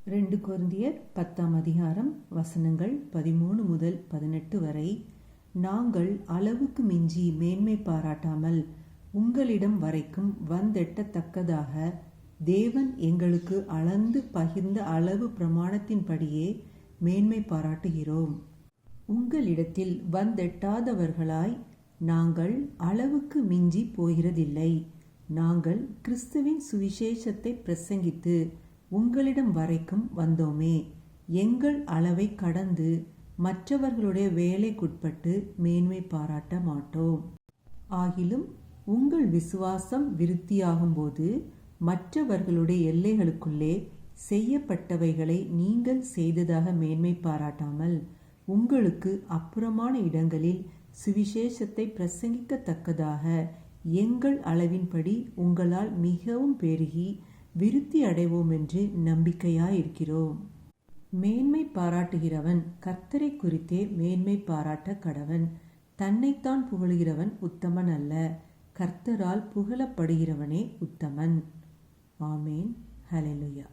2 கொரிந்தியர் 10ஆம் அதிகாரம் வசனங்கள் 13 முதல் 18 வரை. நாங்கள் அளவுக்கு மிஞ்சி மேன்மை பாராட்டாமல் உங்களிடம் வரைக்கும் வந்தெட்டத்தக்கதாக தேவன் எங்களுக்கு அளந்து பகிர்ந்த அளவு பிரமாணத்தின்படியே மேன்மை பாராட்டுகிறோம். உங்களிடத்தில் வந்தெட்டாதவர்களாய் நாங்கள் அளவுக்கு மிஞ்சி போகிறதில்லை. நாங்கள் கிறிஸ்துவின் சுவிசேஷத்தை பிரசங்கித்து உங்களிடம் வரைக்கும் வந்தோமே. எங்கள் அளவை கடந்து மற்றவர்களுடைய வேலைக்குட்பட்டு மேன்மை பாராட்ட மாட்டோம். ஆகிலும் உங்கள் விசுவாசம் விருத்தியாகும்போது மற்றவர்களுடைய எல்லைகளுக்குள்ளே செய்யப்பட்டவைகளை நீங்கள் செய்ததாக மேன்மை பாராட்டாமல் உங்களுக்கு அப்புறமான இடங்களில் சுவிசேஷத்தை பிரசங்கிக்கத்தக்கதாக எங்கள் அளவின்படி உங்களால் மிகவும் பெருகி விருத்தி அடைவோம் என்று நம்பிக்கையாயிருக்கிறோம். மேன்மை பாராட்டுகிறவன் கர்த்தரை குறித்தே மேன்மை பாராட்ட கடவன். தன்னைத்தான் புகழுகிறவன் உத்தமன் அல்ல, கர்த்தரால் புகழப்படுகிறவனே உத்தமன். ஆமேன். ஹல்லேலூயா.